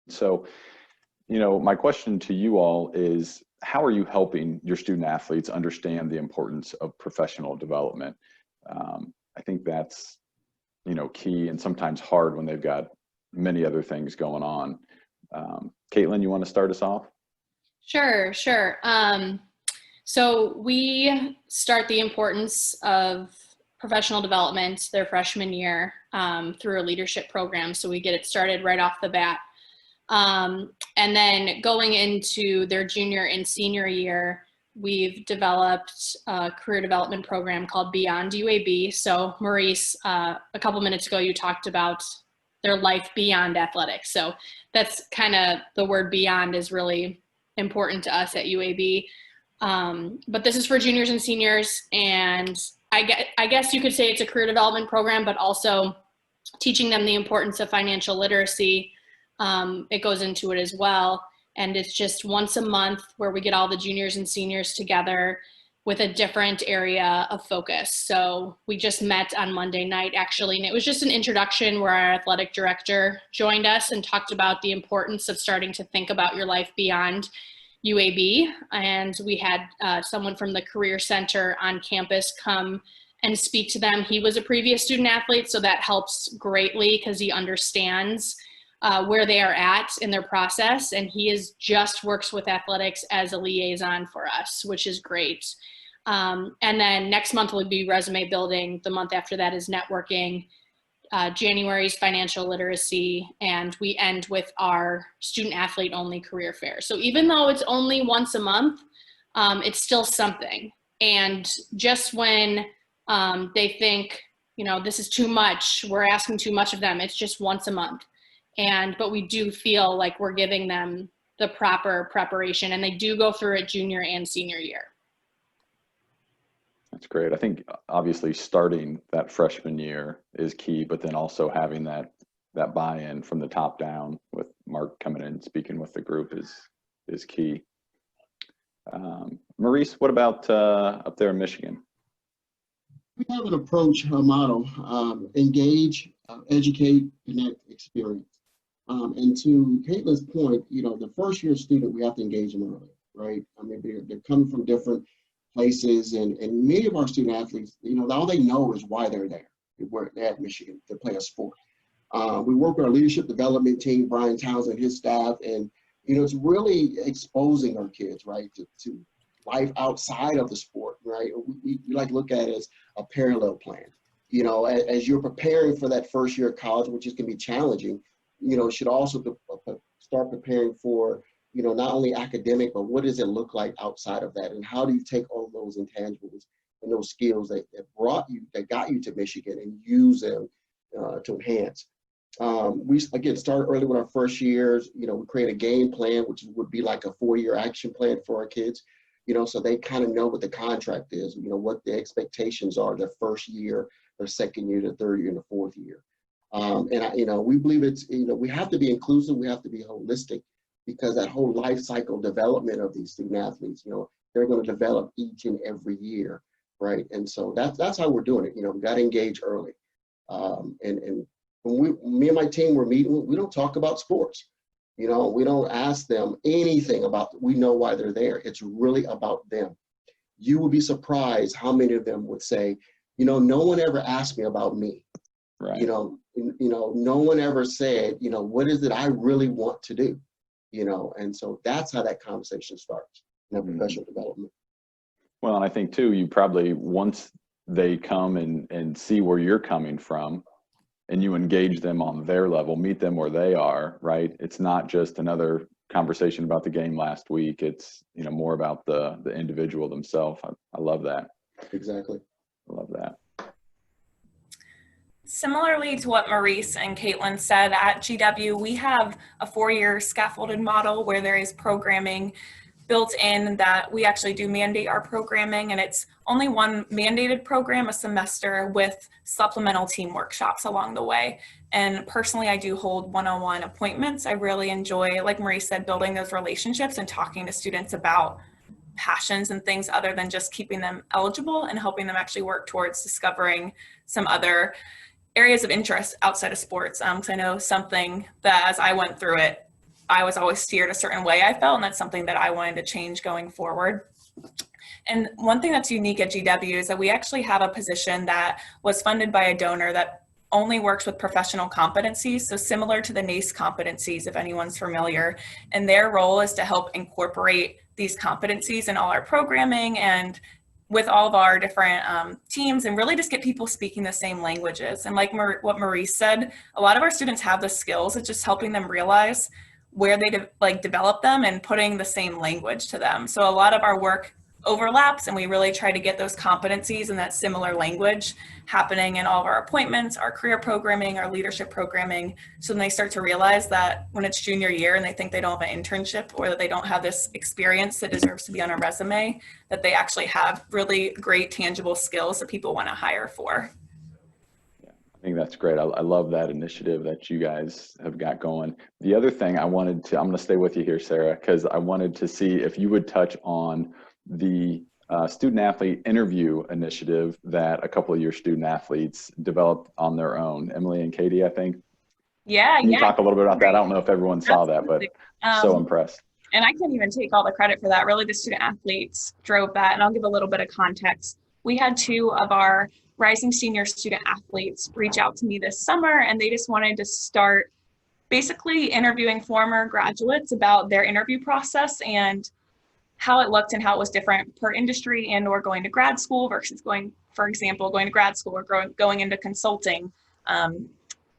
So, my question to you all is, how are you helping your student athletes understand the importance of professional development? I think that's, key and sometimes hard when they've got many other things going on. Caitlin, you want to start us off? Sure. So we start the importance of professional development their freshman year through a leadership program. So we get it started right off the bat. And then going into their junior and senior year, we've developed a career development program called Beyond UAB. So Maurice, a couple minutes ago, you talked about their life beyond athletics. So that's kind of, the word beyond is really important to us at UAB. But this is for juniors and seniors. And I guess you could say it's a career development program, but also teaching them the importance of financial literacy. It goes into it as well. And it's just once a month where we get all the juniors and seniors together with a different area of focus. So we just met on Monday night, actually, and it was just an introduction where our athletic director joined us and talked about the importance of starting to think about your life beyond UAB. And we had someone from the Career Center on campus come and speak to them. He was a previous student athlete, so that helps greatly because he understands where they are at in their process, and he just works with athletics as a liaison for us, which is great. And then next month will be resume building. The month after that is networking. January's financial literacy, and we end with our student athlete only career fair. So even though it's only once a month, it's still something. And just when they think, this is too much, we're asking too much of them, it's just once a month. But we do feel like we're giving them the proper preparation, and they do go through it junior and senior year. That's great. I think obviously starting that freshman year is key, but then also having that buy-in from the top down with Mark coming in and speaking with the group is key. Maurice, what about up there in Michigan? We have an approach, a model, engage, educate, connect, experience. And to Caitlin's point, the first year student, we have to engage them early, right? I mean, they're coming from different places, and many of our student athletes, all they know is why they're there. They're at Michigan to play a sport. We work with our leadership development team, Brian Townsend and his staff, and it's really exposing our kids, right, to life outside of the sport, right? We like to look at it as a parallel plan. As you're preparing for that first year of college, which is going to be challenging, should also start preparing for not only academic, but what does it look like outside of that? And how do you take all those intangibles and those skills that got you to Michigan and use them to enhance? We, again, started early with our first years. We create a game plan, which would be like a 4-year action plan for our kids, so they kind of know what the contract is, what the expectations are their first year, their second year, the third year, and the fourth year. We believe it's, we have to be inclusive, we have to be holistic, because that whole life cycle development of these student athletes, they're going to develop each and every year, right? And so that's how we're doing it. We got to engage early. And when me and my team were meeting, we don't talk about sports. We don't ask them anything about, we know why they're there. It's really about them. You would be surprised how many of them would say, no one ever asked me about me. Right. No one ever said, what is it I really want to do? And so that's how that conversation starts in that professional development. Well, and I think too, you probably, once they come and see where you're coming from and you engage them on their level, meet them where they are, right? It's not just another conversation about the game last week. It's, more about the individual themselves. I love that. Exactly. I love that. Similarly to what Maurice and Caitlin said, at GW, we have a 4-year scaffolded model where there is programming built in that we actually do mandate our programming, and it's only one mandated program a semester with supplemental team workshops along the way. And personally, I do hold one-on-one appointments. I really enjoy, like Maurice said, building those relationships and talking to students about passions and things other than just keeping them eligible, and helping them actually work towards discovering some other areas of interest outside of sports. Because I know something that, as I went through it, I was always steered a certain way, I felt, and that's something that I wanted to change going forward. And one thing that's unique at GW is that we actually have a position that was funded by a donor that only works with professional competencies, so similar to the NACE competencies, if anyone's familiar. And their role is to help incorporate these competencies in all our programming and with all of our different teams, and really just get people speaking the same languages. And like what Maurice said, a lot of our students have the skills. It's just helping them realize where they develop them and putting the same language to them. So a lot of our work overlaps, and we really try to get those competencies and that similar language happening in all of our appointments, our career programming, our leadership programming. So when they start to realize that when it's junior year and they think they don't have an internship or that they don't have this experience that deserves to be on a resume, that they actually have really great tangible skills that people want to hire for. Yeah, I think that's great. I love that initiative that you guys have got going. The other thing I'm going to stay with you here, Sarah, because I wanted to see if you would touch on the student athlete interview initiative that a couple of your student athletes developed on their own. Emily and Katie, I think. Yeah. Can you talk a little bit about that? I don't know if everyone saw that, but so impressed. And I can't even take all the credit for that. Really, the student athletes drove that. And I'll give a little bit of context. We had 2 of our rising senior student athletes reach out to me this summer, and they just wanted to start basically interviewing former graduates about their interview process and how it looked and how it was different per industry and or going to grad school versus going to grad school or going into consulting,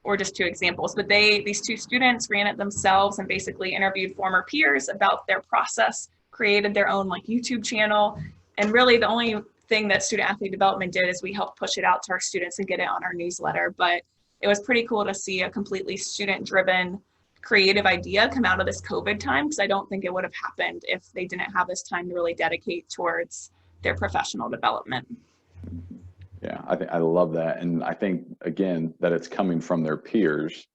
or just 2 examples. But these 2 students ran it themselves and basically interviewed former peers about their process, created their own YouTube channel. And really the only thing that student athlete development did is we helped push it out to our students and get it on our newsletter. But it was pretty cool to see a completely student-driven creative idea come out of this COVID time, because I don't think it would have happened if they didn't have this time to really dedicate towards their professional development. Yeah, I love that. And I think, again, that it's coming from their peers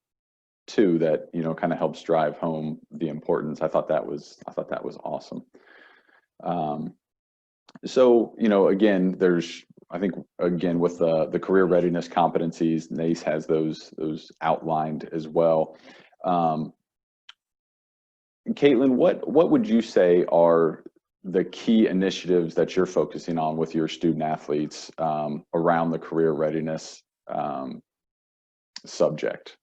too, that, kind of helps drive home the importance. I thought that was awesome. So, again, with the career readiness competencies, NACE has those outlined as well. Caitlin, what would you say are the key initiatives that you're focusing on with your student athletes around the career readiness subject?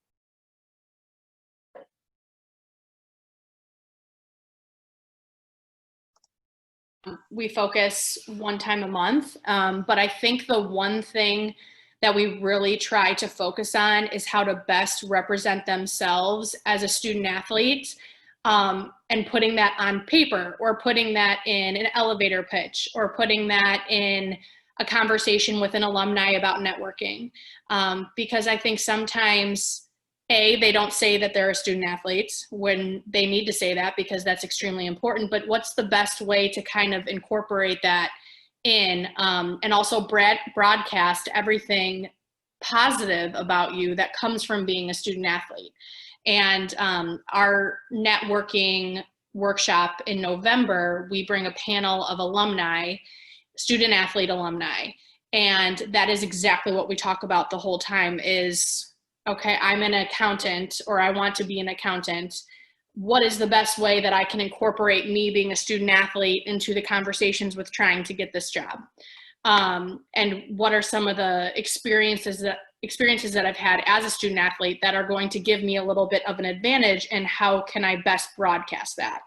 We focus one time a month, but I think the one thing that we really try to focus on is how to best represent themselves as a student athlete, and putting that on paper, or putting that in an elevator pitch, or putting that in a conversation with an alumni about networking. Because I think sometimes, they don't say that they're a student athlete when they need to say that, because that's extremely important, but what's the best way to kind of incorporate that in, and also broadcast everything positive about you that comes from being a student athlete. And our networking workshop in November, we bring a panel of alumni, student athlete alumni, and that is exactly what we talk about the whole time is, okay, I'm an accountant, or I want to be an accountant. What is the best way that I can incorporate me being a student athlete into the conversations with trying to get this job? And what are some of the experiences that I've had as a student athlete that are going to give me a little bit of an advantage, and how can I best broadcast that?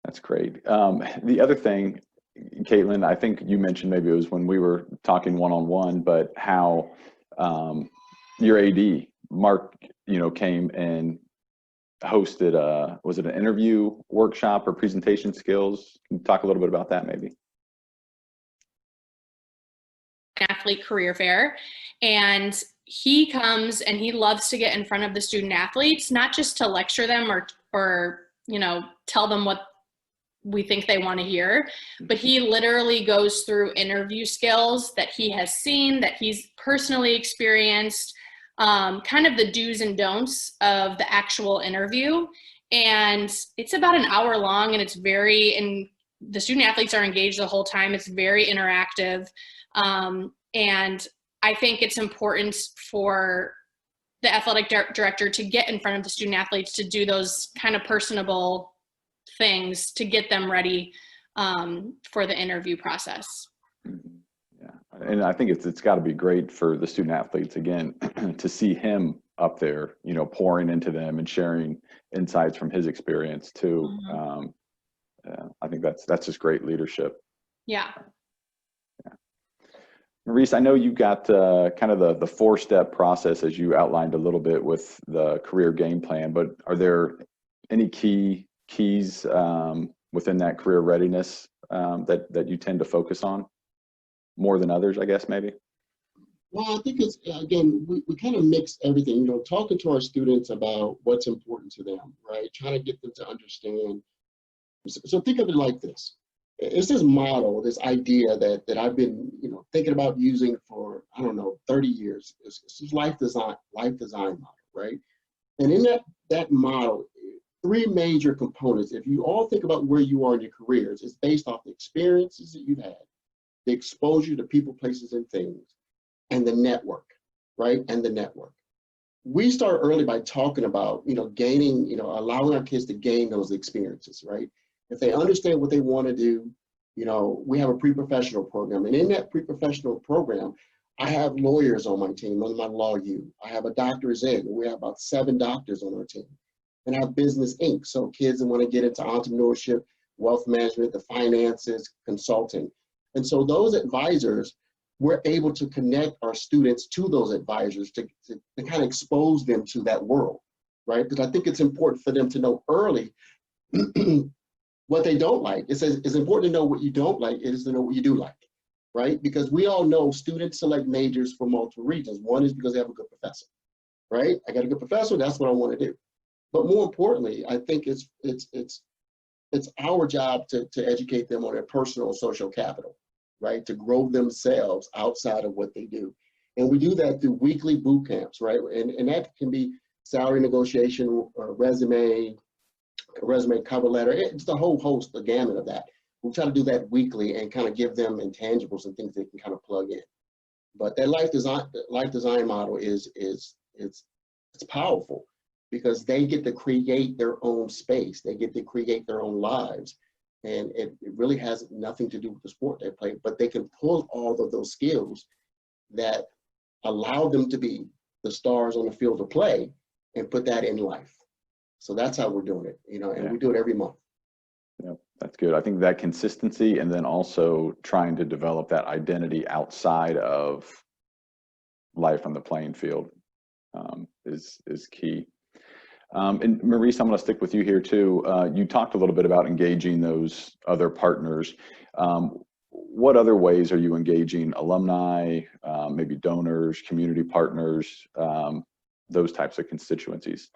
That's great. The other thing, Caitlin, I think you mentioned, maybe it was when we were talking one-on-one, but how your AD, Mark, came and hosted was it an interview workshop or presentation skills? Can you talk a little bit about that maybe? Athlete career fair, and he comes and he loves to get in front of the student athletes, not just to lecture them or tell them what we think they want to hear, but he literally goes through interview skills that he has seen, that he's personally experienced, kind of the do's and don'ts of the actual interview. And it's about an hour long, and the student athletes are engaged the whole time. It's very interactive. And I think it's important for the athletic director to get in front of the student athletes to do those kind of personable things to get them ready for the interview process. Yeah, and I think it's got to be great for the student athletes, again, to see him up there, you know, pouring into them and sharing insights from his experience too. I think that's just great leadership. Yeah. Maurice, I know you got kind of the 4-step process as you outlined a little bit with the career game plan, but are there any keys within that career readiness that you tend to focus on more than others, I guess, maybe? Well, I think it's, again, we kind of mix everything, you know, talking to our students about what's important to them, right? Trying to get them to understand. So think of it like this. It's this model, this idea that I've been, you know, thinking about using for, I don't know, 30 years. It's this life design model, right? And in that model, 3 major components, if you all think about where you are in your careers, it's based off the experiences that you've had, the exposure to people, places, and things, and the network, right? And the network. We start early by talking about, you know, gaining, you know, allowing our kids to gain those experiences, right? If they understand what they want to do, you know, we have a pre-professional program. And in that pre-professional program, I have lawyers on my team, on my law U. I have a doctor's in. We have about 7 doctors on our team. And I have Business Inc. So kids that want to get into entrepreneurship, wealth management, the finances, consulting. And so those advisors, we're able to connect our students to those advisors to kind of expose them to that world, right? Because I think it's important for them to know early what they don't like. It's important to know what you don't like. It is to know what you do like, right? Because we all know students select majors for multiple reasons. One is because they have a good professor, right? I got a good professor, that's what I want to do. But more importantly, I think it's our job to educate them on their personal social capital, right? To grow themselves outside of what they do. And we do that through weekly boot camps, right? And that can be salary negotiation, resume cover letter. It's the whole host, the gamut of that. We try to do that weekly and kind of give them intangibles and things they can kind of plug in. But that life design model is powerful because they get to create their own space. They get to create their own lives. And it really has nothing to do with the sport they play, but they can pull all of those skills that allow them to be the stars on the field of play and put that in life. So that's how we're doing it, you know, and we do it every month. Yeah, that's good. I think that consistency and then also trying to develop that identity outside of life on the playing field is key. And Maurice, I'm going to stick with you here too. You talked a little bit about engaging those other partners. What other ways are you engaging alumni, maybe donors, community partners, those types of constituencies?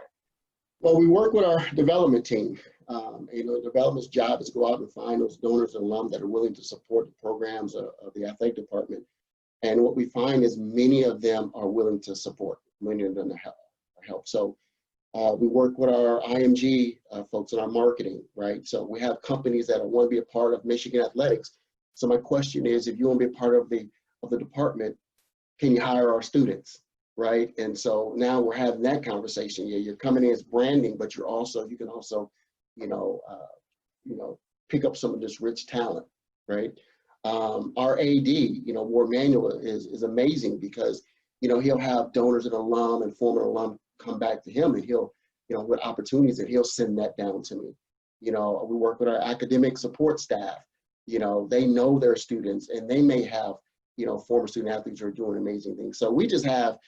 Well, we work with our development team. You know, development's job is to go out and find those donors and alum that are willing to support the programs of the athletic department. And what we find is many of them are willing to support, many of them help. So we work with our IMG folks in our marketing, right? So we have companies that want to be a part of Michigan athletics. So my question is, if you want to be a part of the department, can you hire our students? Right. And so now we're having that conversation. Yeah, you're coming in as branding, but you can also, pick up some of this rich talent. Right. Our AD, Ward Manuel is amazing because, he'll have donors and alum and former alum come back to him and he'll, with opportunities and he'll send that down to me. We work with our academic support staff. They know their students and they may have, former student athletes who are doing amazing things. So we just have,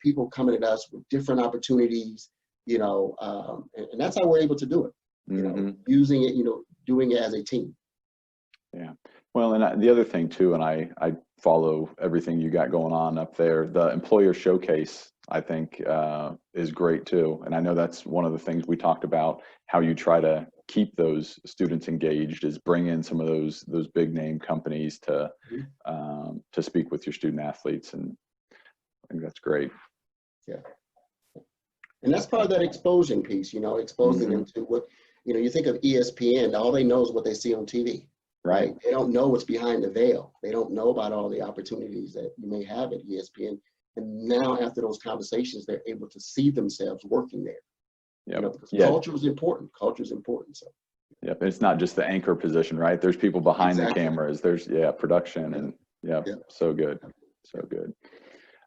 people coming at us with different opportunities, and that's how we're able to do it, using it, doing it as a team. Yeah. Well, and the other thing too, and I follow everything you got going on up there, the employer showcase, I think is great too. And I know that's one of the things we talked about, how you try to keep those students engaged is bring in some of those big name companies to speak with your student athletes. And I think that's great. Yeah. And that's part of that exposing piece, exposing them to what, you think of ESPN, all they know is what they see on TV. Right. They don't know what's behind the veil. They don't know about all the opportunities that you may have at ESPN. And now after those conversations, they're able to see themselves working there. Yep. You know, because Yeah. culture is important. Culture is important. So. Yep. It's not just the anchor position, right? There's people behind Exactly. the cameras. There's production and so good. So good.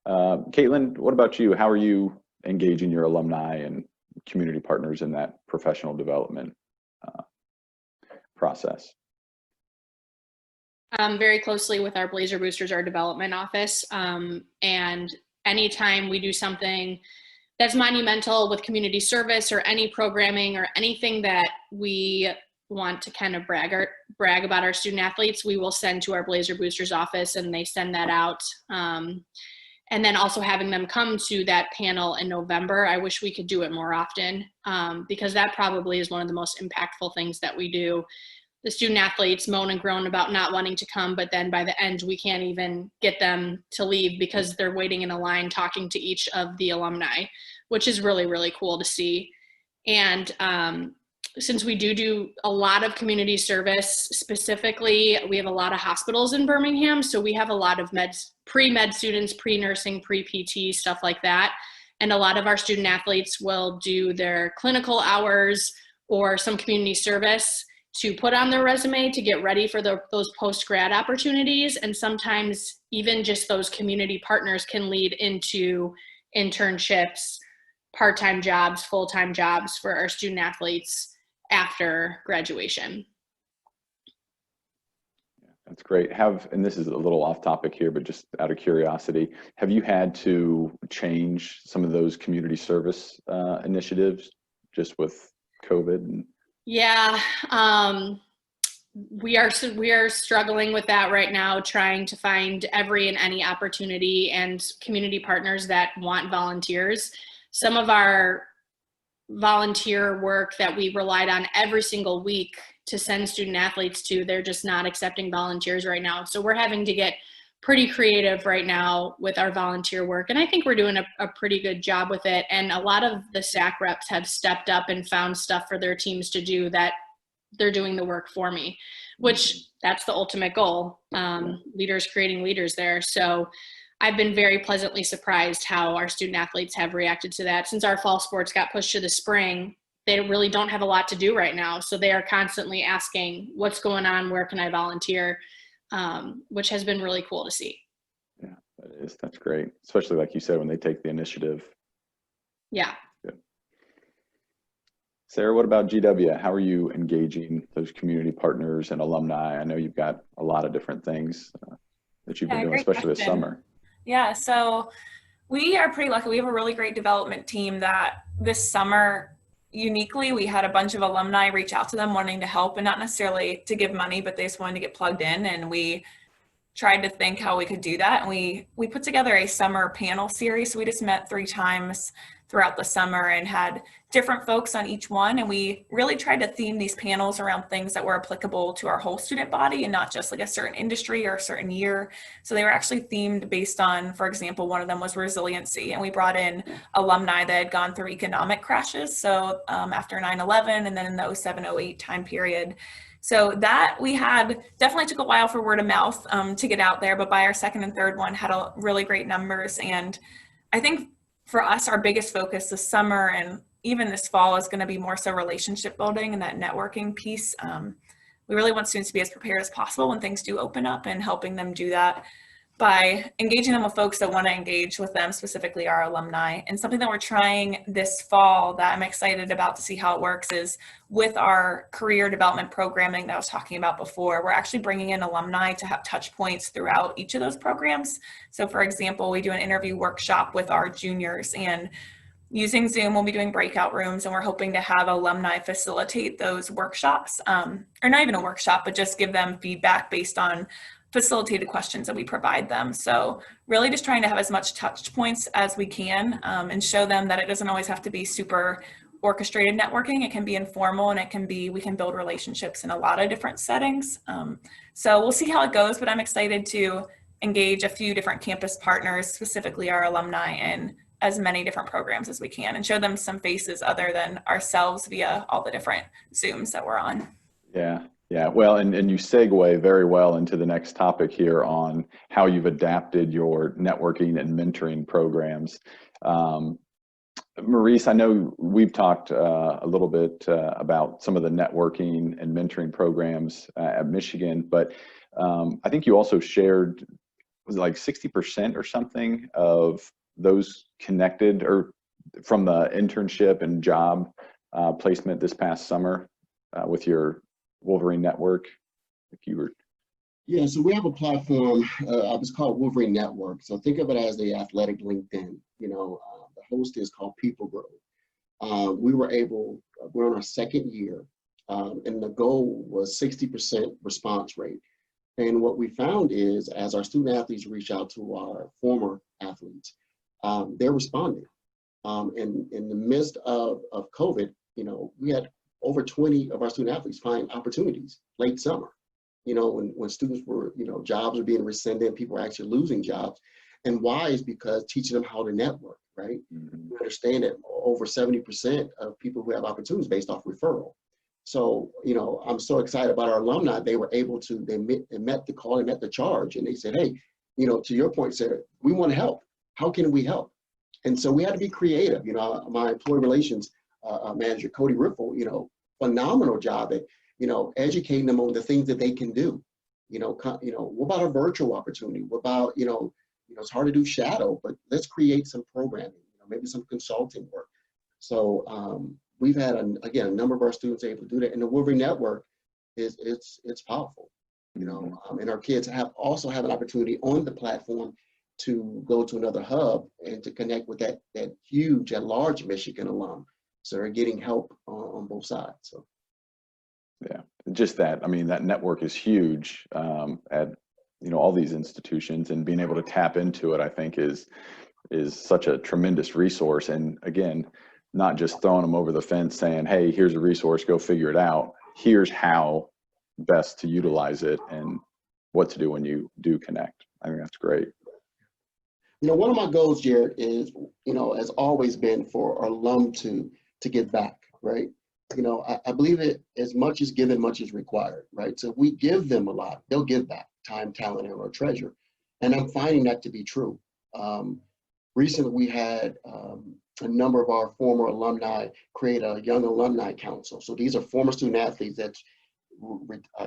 Caitlin, what about you? How are you engaging your alumni and community partners in that professional development process? Very closely with our Blazer Boosters, our development office. And anytime we do something that's monumental with community service or any programming or anything that we want to kind of brag about our student athletes, we will send to our Blazer Boosters office, and they send that out. And then also having them come to that panel in November. I wish we could do it more often, because that probably is one of the most impactful things that we do. The student athletes moan and groan about not wanting to come, but then by the end, we can't even get them to leave because they're waiting in a line talking to each of the alumni, which is really, really cool to see. And since we do a lot of community service, specifically, we have a lot of hospitals in Birmingham. So we have a lot of pre-med students, pre-nursing, pre-PT, stuff like that. And a lot of our student athletes will do their clinical hours or some community service to put on their resume to get ready for those post-grad opportunities. And sometimes even just those community partners can lead into internships, part-time jobs, full-time jobs for our student athletes after graduation. That's great. And this is a little off topic here, but just out of curiosity, have you had to change some of those community service initiatives just with COVID? Yeah, we are struggling with that right now, trying to find every and any opportunity and community partners that want volunteers. Some of our volunteer work that we relied on every single week to send student athletes to, they're just not accepting volunteers right now. So we're having to get pretty creative right now with our volunteer work. And I think we're doing a pretty good job with it. And a lot of the SAC reps have stepped up and found stuff for their teams to do that they're doing the work for me, which that's the ultimate goal. Leaders creating leaders there. So I've been very pleasantly surprised how our student athletes have reacted to that. Since our fall sports got pushed to the spring, they really don't have a lot to do right now. So they are constantly asking, what's going on? Where can I volunteer? Which has been really cool to see. Yeah, that is. That's great. Especially like you said, when they take the initiative. Yeah. Good. Sarah, what about GW? How are you engaging those community partners and alumni? I know you've got a lot of different things that you've been doing, especially this summer. Yeah, so we are pretty lucky. We have a really great development team that this summer, uniquely, we had a bunch of alumni reach out to them wanting to help, and not necessarily to give money, but they just wanted to get plugged in. And we tried to think how we could do that. And we put together a summer panel series. So we just met 3 times throughout the summer and had different folks on each one. And we really tried to theme these panels around things that were applicable to our whole student body and not just like a certain industry or a certain year. So they were actually themed based on, for example, one of them was resiliency. And we brought in alumni that had gone through economic crashes. So after 9/11 and then in the 07-08 time period. So that we had definitely took a while for word of mouth to get out there, but by our second and third one had a really great numbers. And I think for us, our biggest focus this summer and even this fall is going to be more so relationship building and that networking piece. We really want students to be as prepared as possible when things do open up, and helping them do that by engaging them with folks that want to engage with them, specifically our alumni. And something that we're trying this fall that I'm excited about to see how it works is with our career development programming that I was talking about before, we're actually bringing in alumni to have touch points throughout each of those programs. So for example, we do an interview workshop with our juniors, and using Zoom, we'll be doing breakout rooms, and we're hoping to have alumni facilitate those workshops, or not even a workshop, but just give them feedback based on facilitated questions that we provide them. So really just trying to have as much touch points as we can, and show them that it doesn't always have to be super orchestrated networking. It can be informal, and we can build relationships in a lot of different settings. So we'll see how it goes, but I'm excited to engage a few different campus partners, specifically our alumni, in as many different programs as we can, and show them some faces other than ourselves via all the different Zooms that we're on. Yeah. Yeah, well, and you segue very well into the next topic here on how you've adapted your networking and mentoring programs. Maurice, I know we've talked a little bit about some of the networking and mentoring programs at Michigan, but I think you also shared, was it like 60% or something of those connected or from the internship and job placement this past summer with your Wolverine Network? If you were. Yeah, so we have a platform, it's called Wolverine Network. So think of it as the athletic LinkedIn. The host is called People Grow. We're on our second year, and the goal was 60% response rate. And what we found is, as our student athletes reach out to our former athletes, they're responding. In the midst of COVID, we had over 20 of our student athletes find opportunities late summer. When students were, jobs were being rescinded, people were actually losing jobs. And why is because teaching them how to network, right? Mm-hmm. We understand that over 70% of people who have opportunities based off referral. So, I'm so excited about our alumni. They were able to, they met the call, they met the charge, and they said, hey, to your point, Sarah, we want to help. How can we help? And so we had to be creative. My employee relations manager, Cody Riffle, phenomenal job at, educating them on the things that they can do. What about a virtual opportunity? What about, it's hard to do shadow, but let's create some programming, maybe some consulting work. So we've had, a number of our students able to do that. And the Wolverine Network it's powerful, and our kids also have an opportunity on the platform to go to another hub and to connect with that large Michigan alum. So they're getting help on both sides. So. Yeah, just that. I mean, that network is huge at all these institutions, and being able to tap into it, I think, is such a tremendous resource. And again, not just throwing them over the fence saying, "Hey, here's a resource, go figure it out." Here's how best to utilize it and what to do when you do connect. I think that's great. One of my goals, Jared, is has always been for our alum to give back, right? I believe it, as much is given, much is required, right? So if we give them a lot, they'll give back time, talent, and/or treasure. And I'm finding that to be true. Recently, we had a number of our former alumni create a young alumni council. So these are former student athletes that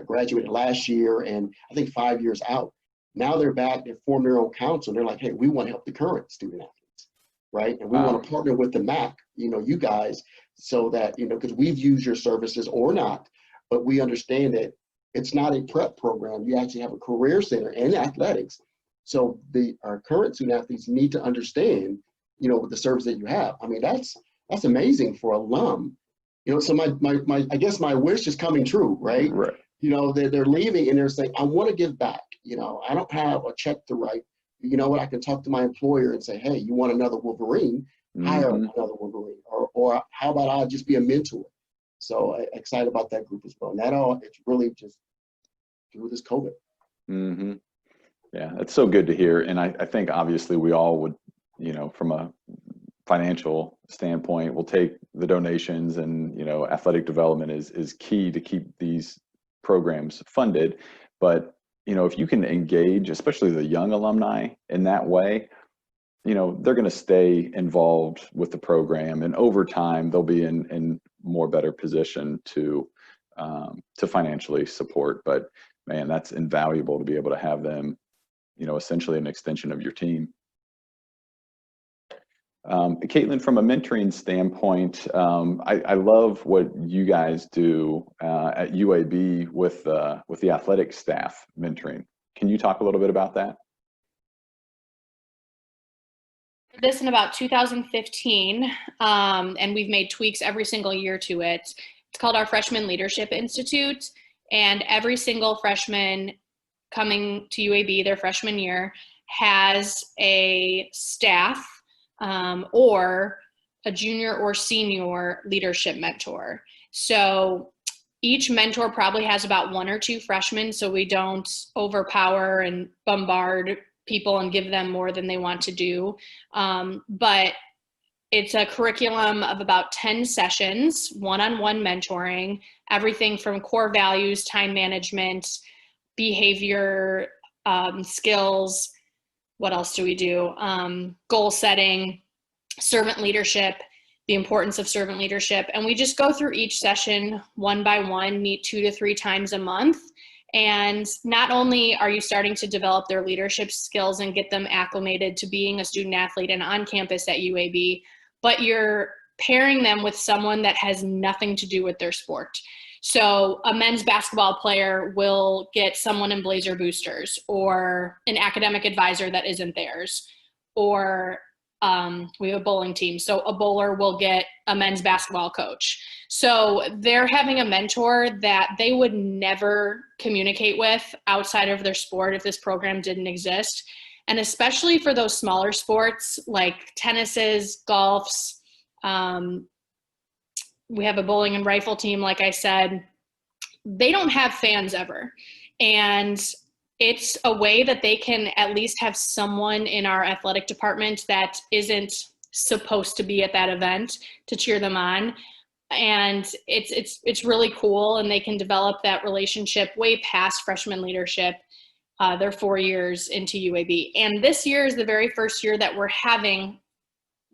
graduated last year and I think 5 years out. Now they're back, they're forming their own council. They're like, hey, we want to help the current student athletes, right? And we want to partner with the MAC, you guys, so that, because we've used your services or not, but we understand that it's not a prep program. You actually have a career center and athletics. So our current student athletes need to understand, the service that you have. I mean, that's amazing for alum. So my I guess my wish is coming true, right? Right. They're leaving and they're saying, I want to give back. I don't have a check to write. You know what? I can talk to my employer and say, hey, you want another Wolverine? Hire another Wolverine. Or how about I just be a mentor? So excited about that group as well. And it's really just through this COVID. Mm-hmm. Yeah, it's so good to hear. And I think obviously we all would, from a financial standpoint, we'll take the donations, and, athletic development is key to keep these programs funded. But, if you can engage, especially the young alumni in that way, they're going to stay involved with the program, and over time they'll be in more better position to financially support. But man, that's invaluable to be able to have them, essentially an extension of your team. Caitlin, from a mentoring standpoint, I love what you guys do at UAB with the athletic staff mentoring. Can you talk a little bit about that? This in about 2015, and we've made tweaks every single year to it. It's called our Freshman Leadership Institute, and every single freshman coming to UAB their freshman year has a staff or a junior or senior leadership mentor. So each mentor probably has about 1 or 2 freshmen, so we don't overpower and bombard people and give them more than they want to do. But It's a curriculum of about 10 sessions, one-on-one mentoring, everything from core values, time management, behavior, skills. What else do we do? Goal setting, servant leadership, the importance of servant leadership. And we just go through each session one by one, meet 2 to 3 times a month. And not only are you starting to develop their leadership skills and get them acclimated to being a student athlete and on campus at UAB, but you're pairing them with someone that has nothing to do with their sport. So a men's basketball player will get someone in Blazer Boosters, or an academic advisor that isn't theirs, or we have a bowling team. So a bowler will get a men's basketball coach. So they're having a mentor that they would never communicate with outside of their sport if this program didn't exist. And especially for those smaller sports like tennises, golfs, we have a bowling and rifle team, like I said, they don't have fans ever. And it's a way that they can at least have someone in our athletic department that isn't supposed to be at that event to cheer them on. And it's really cool, and they can develop that relationship way past freshman leadership. They're 4 years into UAB. And this year is the very first year that we're having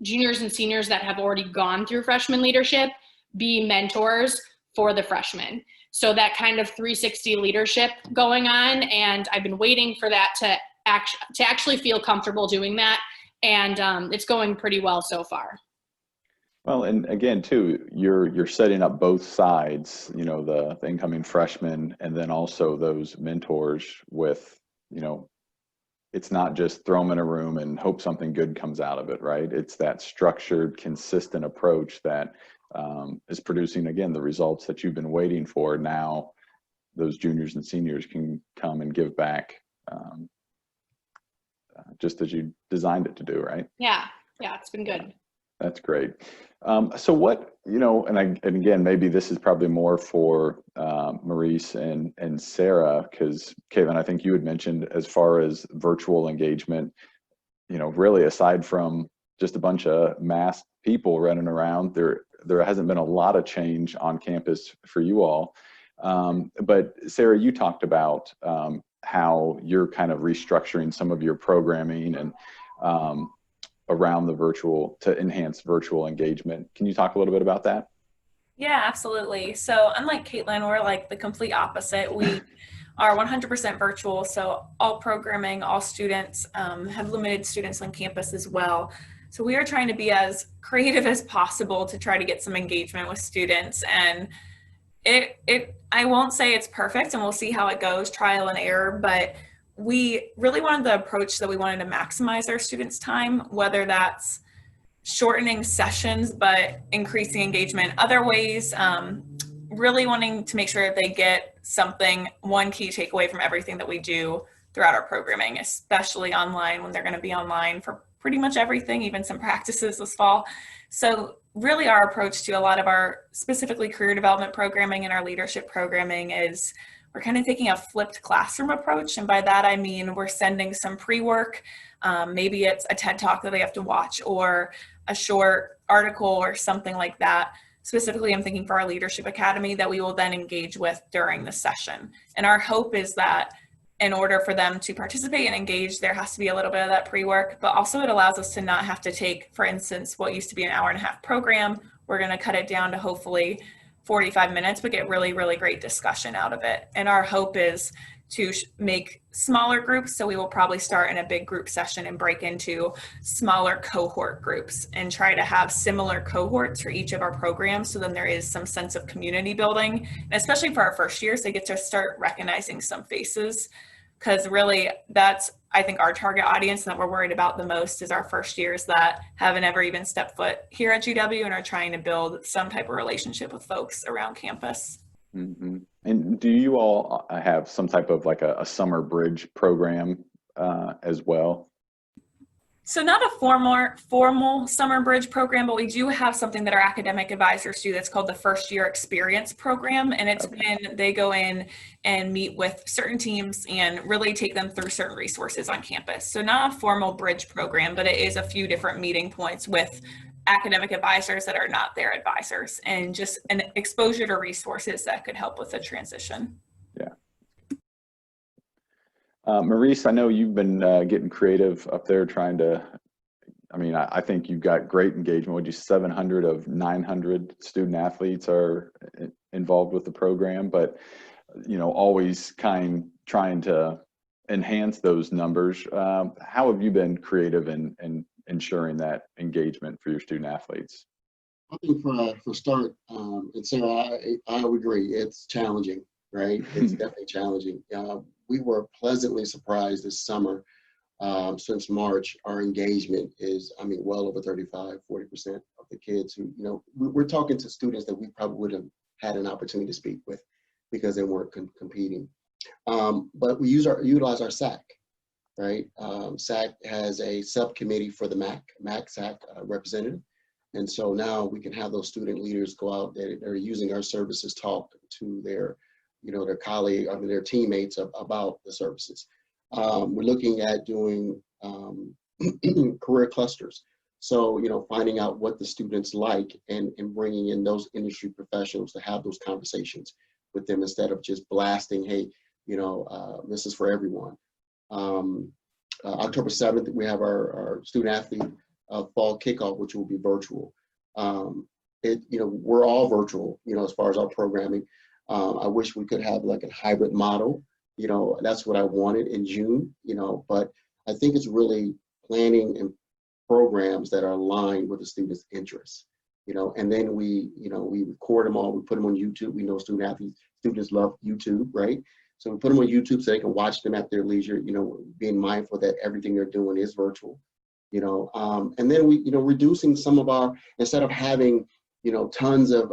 juniors and seniors that have already gone through freshman leadership be mentors for the freshmen. So that kind of 360 leadership going on. And I've been waiting for that to actually feel comfortable doing that. And it's going pretty well so far. Well, and again, too, you're setting up both sides, you know, the incoming freshmen, and then also those mentors with, you know, it's not just throw them in a room and hope something good comes out of it, right? It's that structured, consistent approach that is producing, again, the results that you've been waiting for. Now those juniors and seniors can come and give back just as you designed it to do, right? Yeah, it's been good. That's great. So what, you know, and again, maybe this is probably more for Maurice and Sarah, because Caitlin, I think you had mentioned as far as virtual engagement, you know, really aside from just a bunch of masked people running around, there hasn't been a lot of change on campus for you all. But Sarah, you talked about how you're kind of restructuring some of your programming and around the virtual to enhance virtual engagement. Can you talk a little bit about that? Yeah, absolutely. So unlike Caitlin, we're like the complete opposite. We are 100% virtual. So all programming, all students have limited students on campus as well. So we are trying to be as creative as possible to try to get some engagement with students. And I won't say it's perfect, and we'll see how it goes, trial and error, but we really wanted the approach that we wanted to maximize our students' time, whether that's shortening sessions, but increasing engagement other ways, really wanting to make sure that they get something, one key takeaway from everything that we do throughout our programming, especially online when they're going to be online for pretty much everything, even some practices this fall. So really our approach to a lot of our specifically career development programming and our leadership programming is we're kind of taking a flipped classroom approach. And by that, I mean, we're sending some pre-work. Maybe it's a TED Talk that they have to watch or a short article or something like that. Specifically, I'm thinking for our Leadership Academy that we will then engage with during the session. And our hope is that in order for them to participate and engage, there has to be a little bit of that pre-work, but also it allows us to not have to take, for instance, what used to be an hour-and-a-half program. We're going to cut it down to hopefully 45 minutes, but get really, really great discussion out of it. And our hope is to make smaller groups. So we will probably start in a big group session and break into smaller cohort groups and try to have similar cohorts for each of our programs. So then there is some sense of community building, and especially for our first years, they get to start recognizing some faces, because really that's, I think, our target audience that we're worried about the most is our first years that haven't ever even stepped foot here at GW and are trying to build some type of relationship with folks around campus. Mm-hmm. And do you all have some type of like a summer bridge program as well? So not a formal summer bridge program, but we do have something that our academic advisors do that's called the First Year Experience Program. And it's when they go in and meet with certain teams and really take them through certain resources on campus. So not a formal bridge program, but it is a few different meeting points with academic advisors that are not their advisors, and just an exposure to resources that could help with the transition. Yeah. Maurice, I know you've been getting creative up there trying to, I mean, I think you've got great engagement. Would you 700 of 900 student athletes are involved with the program, but, you know, always trying to enhance those numbers. How have you been creative in ensuring that engagement for your student athletes? I think for start, and Sarah, I would agree. It's challenging, right? It's definitely challenging. We were pleasantly surprised this summer. Since March, our engagement is, I mean, well over 35, 40% of the kids who, you know, we're talking to students that we probably would have had an opportunity to speak with because they weren't competing. But we utilize our SAC, right? SAC has a subcommittee for the MAC-SAC representative. And so now we can have those student leaders go out that are using our services, talk to their, you know, their colleague, I mean, their teammates about the services. We're looking at doing career clusters. So, you know, finding out what the students like and bringing in those industry professionals to have those conversations with them instead of just blasting, hey, you know, this is for everyone. October 7th, we have our student athlete fall kickoff, which will be virtual. You know, we're all virtual, you know, as far as our programming. I wish we could have like a hybrid model. You know, that's what I wanted in June, you know, but I think it's really planning and programs that are aligned with the students' interests, you know, and then we record them all, we put them on YouTube. We know students love YouTube, right? So we put them on YouTube so they can watch them at their leisure, you know, being mindful that everything they're doing is virtual, you know, and then we, you know, reducing some of our, instead of having, you know, tons of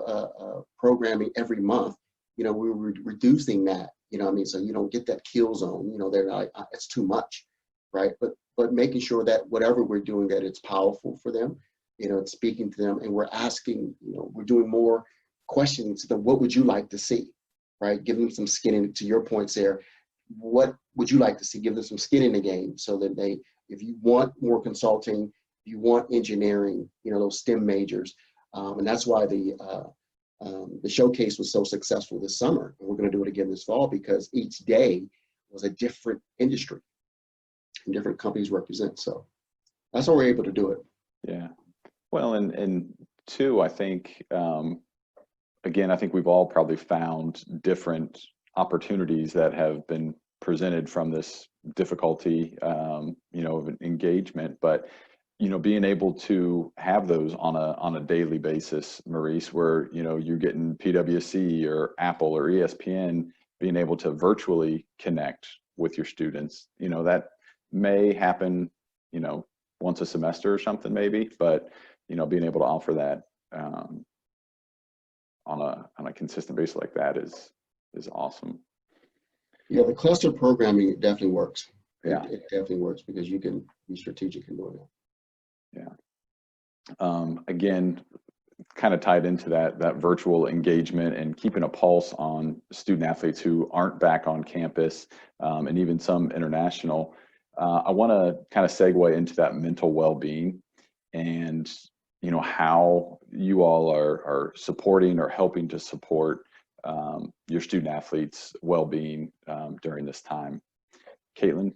programming every month, you know, we're reducing that. You know what I mean? So you don't get that kill zone, you know, they're like, it's too much, right? But making sure that whatever we're doing, that it's powerful for them, you know, it's speaking to them, and we're asking, you know, we're doing more questions to them. What would you like to see, right? Give them some skin in, to your point, Sarah, what would you like to see? Give them some skin in the game so that they, if you want more consulting, if you want engineering, you know, those STEM majors. And that's why the showcase was so successful this summer, and we're going to do it again this fall because each day was a different industry and different companies represent. So that's how we're able to do it. Yeah. Well, and two, I think, again, I think we've all probably found different opportunities that have been presented from this difficulty, you know, of engagement, but you know, being able to have those on a daily basis, Maurice, where, you know, you're getting PwC or Apple or ESPN, being able to virtually connect with your students, you know, that may happen, you know, once a semester or something maybe, but, you know, being able to offer that on a consistent basis like that is awesome. Yeah, the cluster programming definitely works. Yeah, it definitely works because you can be strategic in doing it. Yeah. Again, kind of tied into that virtual engagement and keeping a pulse on student athletes who aren't back on campus, and even some international. I want to kind of segue into that mental well-being and, you know, how you all are supporting or helping to support your student athletes' well-being during this time. Caitlin?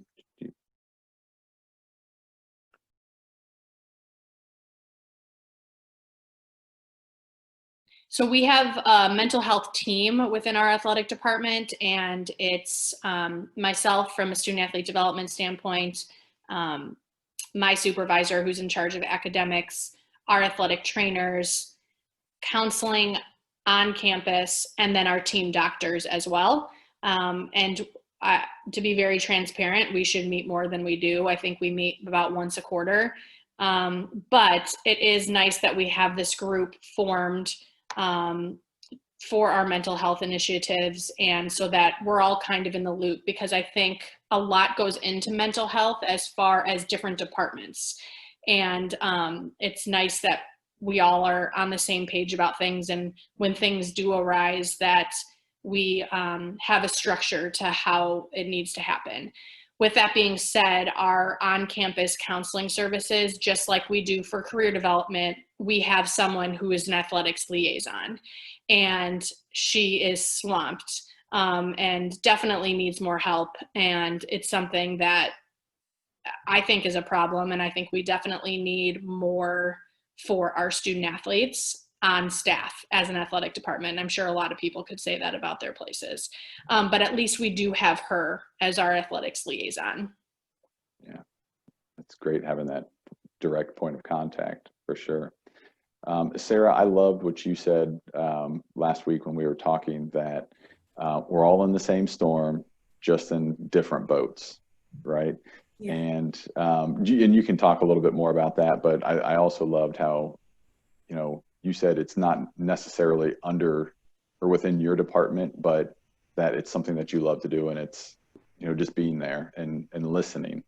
So we have a mental health team within our athletic department, and it's myself from a student athlete development standpoint, my supervisor who's in charge of academics, our athletic trainers, counseling on campus, and then our team doctors as well. And to be very transparent, we should meet more than we do. I think we meet about once a quarter. But it is nice that we have this group formed for our mental health initiatives, and so that we're all kind of in the loop, because I think a lot goes into mental health as far as different departments. And it's nice that we all are on the same page about things, and when things do arise, that we have a structure to how it needs to happen. with that being said, our on-campus counseling services, just like we do for career development, we have someone who is an athletics liaison, and she is swamped and definitely needs more help. And it's something that I think is a problem, and I think we definitely need more for our student athletes on staff as an athletic department. I'm sure a lot of people could say that about their places, but at least we do have her as our athletics liaison. Yeah, it's great having that direct point of contact for sure. Sarah, I loved what you said last week when we were talking, that we're all in the same storm, just in different boats, right? Yeah. And you can talk a little bit more about that, but I also loved how, you said it's not necessarily under or within your department, but that it's something that you love to do, and it's, just being there and listening.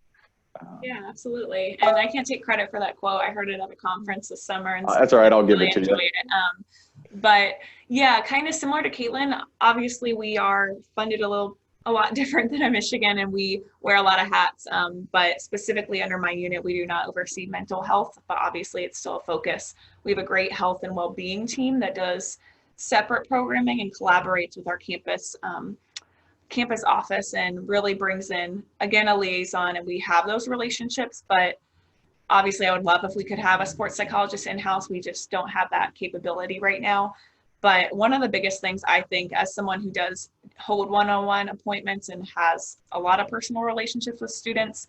Yeah, absolutely. And I can't take credit for that quote. I heard it at a conference this summer, and that's all right. I'll give it to you. But yeah, kind of similar to Caitlin. Obviously, we are funded a lot different than a Michigan, and we wear a lot of hats. But specifically under my unit, we do not oversee mental health, but obviously it's still a focus. We have a great health and well-being team that does separate programming and collaborates with our campus office, and really brings in, again, a liaison, and we have those relationships. But obviously I would love if we could have a sports psychologist in-house. We just don't have that capability right now. But one of the biggest things, I think, as someone who does hold one-on-one appointments and has a lot of personal relationships with students,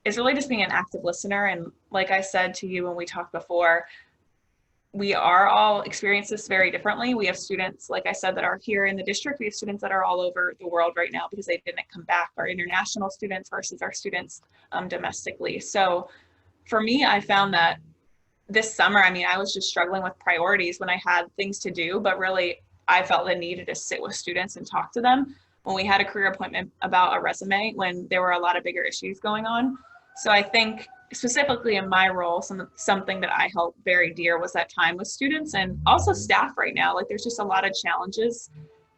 is really just being an active listener. And like I said to you when we talked before, we are all experience this very differently. We have students, like I said, that are here in the district. We have students that are all over the world right now because they didn't come back, our international students versus our students domestically. So for me, I found that this summer, I was just struggling with priorities when I had things to do, but really I felt the need to sit with students and talk to them when we had a career appointment about a resume, when there were a lot of bigger issues going on. So I think specifically in my role, something that I held very dear was that time with students and also staff right now. Like, there's just a lot of challenges,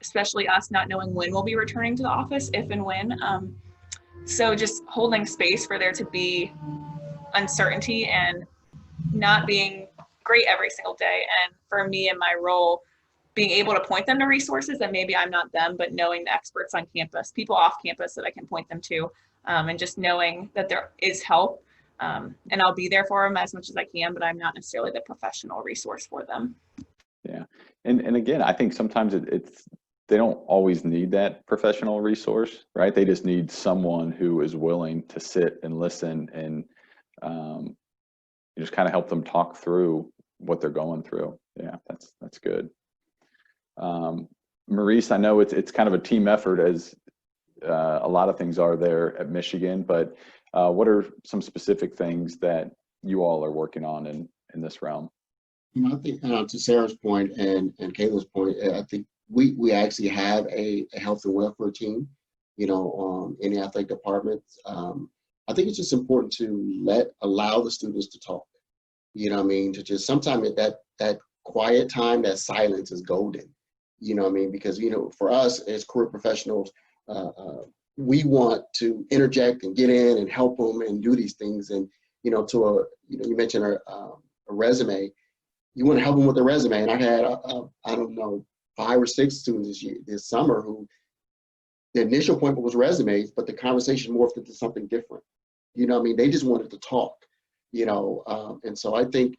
especially us not knowing when we'll be returning to the office, if and when. So just holding space for there to be uncertainty and not being great every single day. And for me in my role, being able to point them to resources that maybe I'm not them, but knowing the experts on campus, people off campus that I can point them to, and just knowing that there is help. And I'll be there for them as much as I can, but I'm not necessarily the professional resource for them. Yeah. And again, I think sometimes they don't always need that professional resource, right? They just need someone who is willing to sit and listen and just kind of help them talk through what they're going through. Yeah, that's good. Maurice, I know it's kind of a team effort, as a lot of things are there at Michigan, but what are some specific things that you all are working on in this realm? I think to Sarah's point and Caitlin's point, I think we actually have a health and welfare team, in the athletic department. I think it's just important to allow the students to talk, to just sometimes that quiet time, that silence is golden, because, for us as career professionals, we want to interject and get in and help them and do these things. And, you mentioned a resume, you want to help them with a resume. And I had, I don't know, 5 or 6 students this summer who the initial appointment was resumes, but the conversation morphed into something different. They just wanted to talk, and so I think,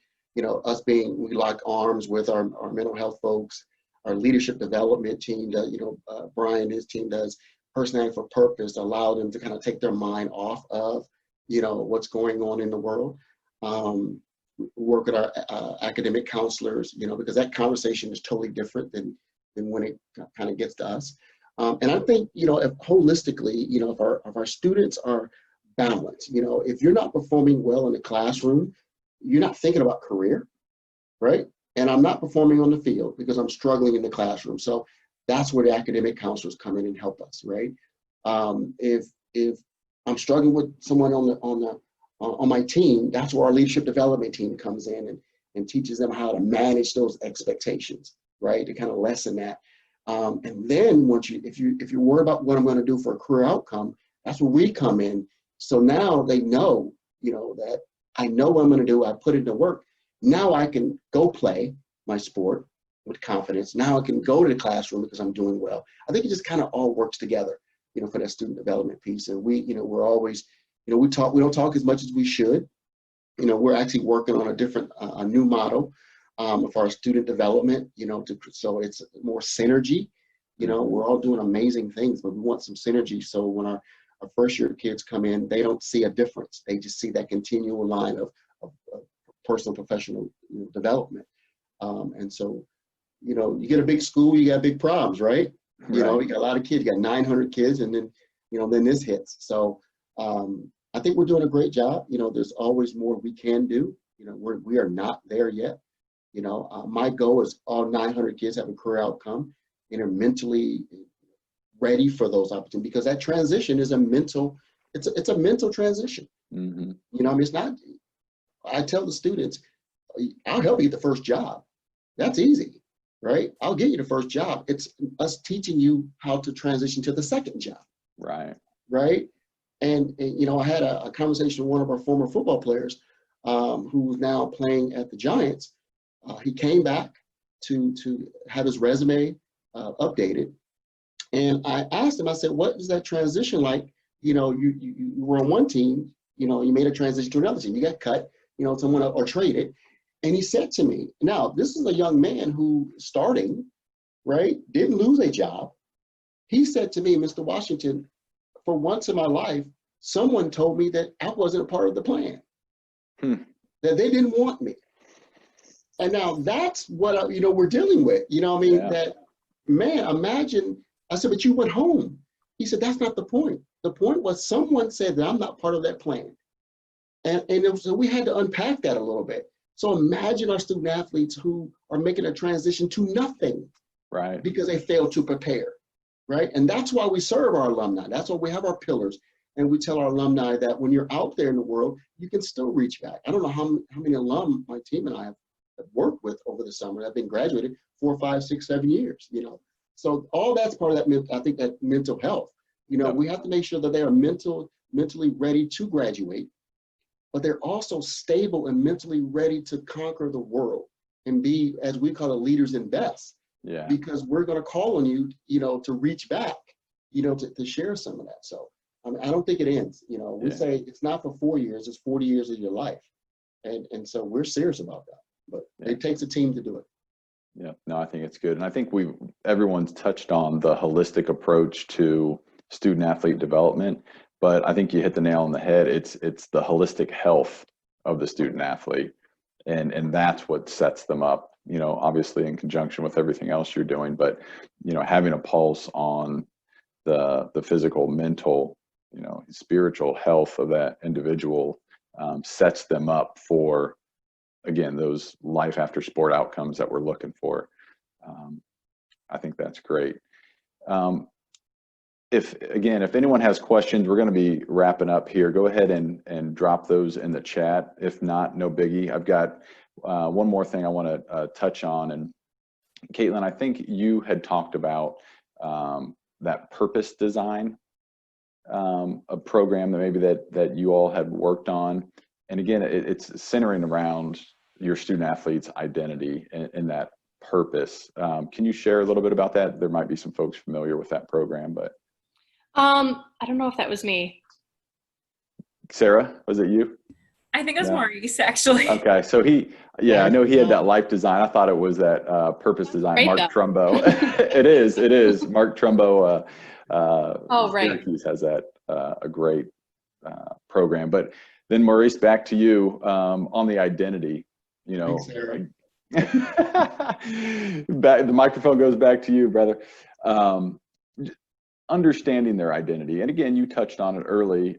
us we lock arms with our mental health folks, our leadership development team that, Brian and his team does personality for purpose, allow them to kind of take their mind off of, what's going on in the world. Work with our academic counselors, because that conversation is totally different than when it kind of gets to us. And I think, if holistically, if our students are balanced, if you're not performing well in the classroom, you're not thinking about career, right? And I'm not performing on the field because I'm struggling in the classroom. So that's where the academic counselors come in and help us, right? If I'm struggling with someone on my team, that's where our leadership development team comes in and teaches them how to manage those expectations, right? To kind of lessen that. And then if you're worried about what I'm going to do for a career outcome, That's where we come in. So now they know, that I know what I'm going to do. I put it to work. Now I can go play my sport with confidence. Now I can go to the classroom because I'm doing well. I think it just kind of all works together, for that student development piece. And we're always, we don't talk as much as we should. We're actually working on a new model for our student development, so it's more synergy. We're all doing amazing things, but we want some synergy. So when our first year kids come in, they don't see a difference. They just see that continual line of personal, professional development. And so, you get a big school, you got big problems, right? You got a lot of kids, you got 900 kids, and then, then this hits. So I think we're doing a great job. There's always more we can do. We are not there yet. My goal is all 900 kids have a career outcome and are mentally ready for those opportunities, because that transition is it's a mental transition. Mm-hmm. It's not, I tell the students, I'll help you get the first job. That's easy, right? I'll get you the first job. It's us teaching you how to transition to the second job. Right. Right. And I had a conversation with one of our former football players who's now playing at the Giants. He came back to have his resume updated. And I asked him, I said, what is that transition like? You were on one team, you made a transition to another team. You got cut, someone or traded. And he said to me, now, this is a young man who starting, right, didn't lose a job. He said to me, Mr. Washington, for once in my life, someone told me that I wasn't a part of the plan, that they didn't want me. And now that's what, we're dealing with, that, man, imagine, I said, but you went home. He said, that's not the point. The point was someone said that I'm not part of that plan. So we had to unpack that a little bit. So imagine our student athletes who are making a transition to nothing, right? Because they failed to prepare, right? And that's why we serve our alumni. That's why we have our pillars. And we tell our alumni that when you're out there in the world, you can still reach back. I don't know how many alum my team and I have worked with over the summer. I've been graduated 4, 5, 6, 7 years, So all that's part of that, I think, that mental health. We have to make sure that they are mentally ready to graduate, but they're also stable and mentally ready to conquer the world and be, as we call it, leaders in best. Yeah. Because we're going to call on you, to reach back, to share some of that. So I don't think it ends. We say it's not for 4 years, it's 40 years of your life. And so we're serious about that, but it takes a team to do it. Yeah, no, I think it's good. And I think everyone's touched on the holistic approach to student athlete development, but I think you hit the nail on the head. It's the holistic health of the student athlete. And that's what sets them up, obviously in conjunction with everything else you're doing, but, having a pulse on the physical, mental, spiritual health of that individual sets them up for, again, those life after sport outcomes that we're looking for. I think that's great. If anyone has questions, we're going to be wrapping up here. Go ahead and drop those in the chat. If not, no biggie. I've got one more thing I want to touch on. And Caitlin, I think you had talked about that purpose design, a program that maybe that you all had worked on. And again, it's centering around your student athlete's identity and that purpose. Can you share a little bit about that? There might be some folks familiar with that program, but. I don't know if that was me. Sarah, was it you? I think it was Maurice, actually. Okay, so I know he had that life design. I thought it was that purpose design. Great, Mark Trumbo. It is. Mark Trumbo. Oh, right. Syracuse has that a great program. But then Maurice, back to you on the identity. Thanks, Sarah. The microphone goes back to you, brother. Understanding their identity, and again, you touched on it early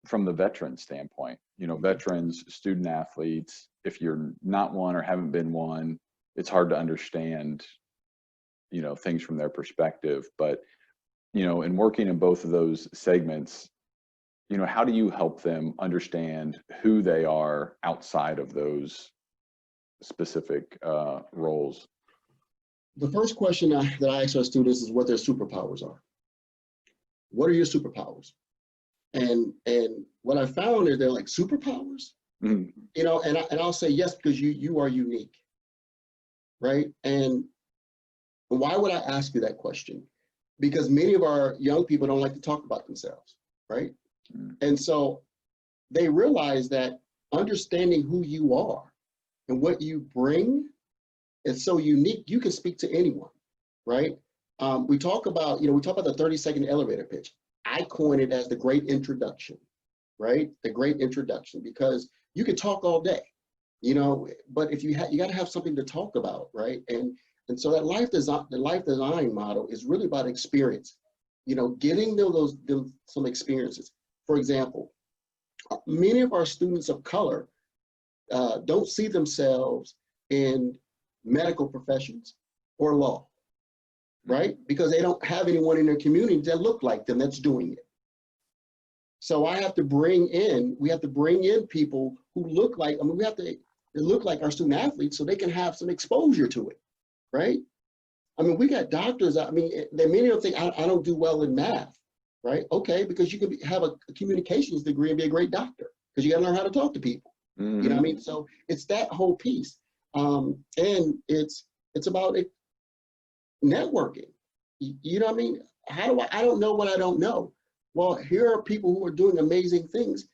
from the veteran standpoint. Veterans, student athletes. If you're not one or haven't been one, it's hard to understand, things from their perspective. But in working in both of those segments, how do you help them understand who they are outside of those specific roles? The first question that I ask our students is what their superpowers are. what are your superpowers? And what I found is they're like, superpowers? Mm. You know, and I'll say yes, because you are unique, right? And why would I ask you that question? Because many of our young people don't like to talk about themselves, right? Mm. And so they realize that understanding who you are and what you bring is so unique, you can speak to anyone, right? We talk about the 30-second elevator pitch. I coined it as the great introduction, right? The great introduction, because you could talk all day, you know, but if you got to have something to talk about, right? And so that the life design model is really about experience, you know, getting them some experiences. For example, many of our students of color don't see themselves in medical professions or law, right? Because they don't have anyone in their community that look like them that's doing it. So we have to bring in people who look like, we have to look like our student athletes so they can have some exposure to it, right? I mean, we got doctors, many of them think, I don't do well in math, right? Okay, because you can have a communications degree and be a great doctor, because you got to learn how to talk to people. Mm-hmm. You know what I mean? So it's that whole piece. And it's about networking. You know what I mean? I don't know what I don't know. Well, here are people who are doing amazing things.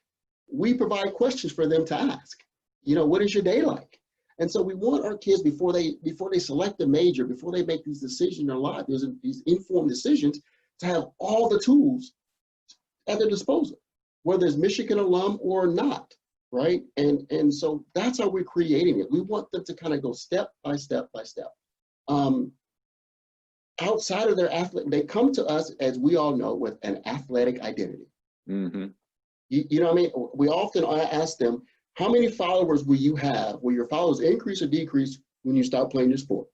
We provide questions for them to ask. You know, what is your day like? And so we want our kids, before they select a major, before they make these decisions in their life, these informed decisions, to have all the tools at their disposal, whether it's Michigan alum or not, right? And so that's how we're creating it. We want them to kind of go step by step by step. Outside of their athlete, they come to us, as we all know, with an athletic identity. Mm-hmm. You know what I mean? We often ask them, how many followers will you have? Will your followers increase or decrease when you stop playing your sport?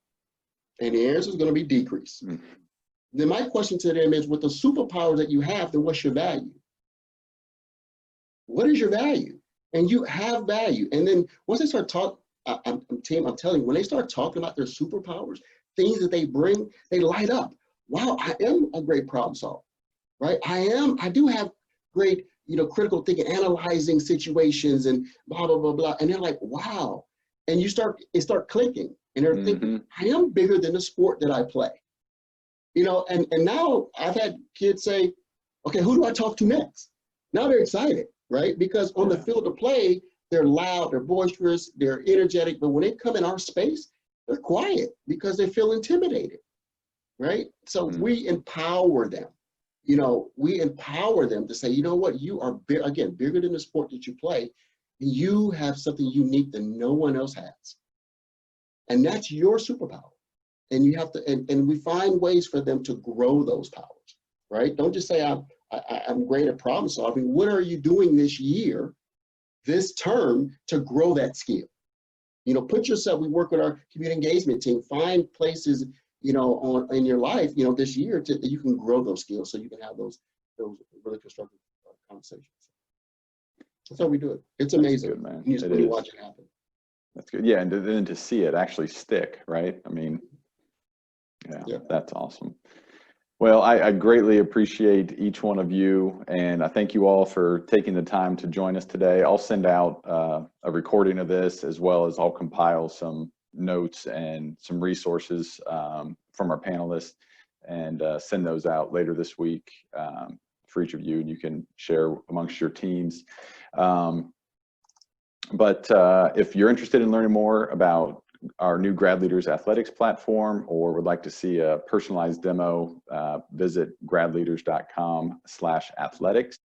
And the answer is going to be decrease. Mm-hmm. Then my question to them is, with the superpowers that you have, then what's your value? What is your value? And you have value. And then once they start talking, I'm telling you, when they start talking about their superpowers, things that they bring, they light up. Wow, I am a great problem solver, right? I do have great, critical thinking, analyzing situations and blah, blah, blah, blah. And they're like, wow. And it start clicking. And they're thinking, I am bigger than the sport that I play. And now I've had kids say, okay, who do I talk to next? Now they're excited, right? Because on the field of play, they're loud, they're boisterous, they're energetic, but when they come in our space, they're quiet because they feel intimidated, right? So we empower them. We empower them to say, you know what, you are, again, bigger than the sport that you play. You have something unique that no one else has. And that's your superpower. And you have to, and we find ways for them to grow those powers, right? Don't just say, I'm great at problem solving. What are you doing this year, this term, to grow that skill? Put yourself, we work with our community engagement team, find places, in your life, this year that you can grow those skills so you can have those really constructive conversations. That's how we do it. It's amazing. Good, man. You just really watch it happen. That's good. Yeah, and then to see it actually stick, right? I mean, yeah. That's awesome. Well, I greatly appreciate each one of you, and I thank you all for taking the time to join us today. I'll send out a recording of this, as well as I'll compile some notes and some resources from our panelists and send those out later this week for each of you, and you can share amongst your teams. But if you're interested in learning more about our new GradLeaders athletics platform, or would like to see a personalized demo, visit gradleaders.com/athletics.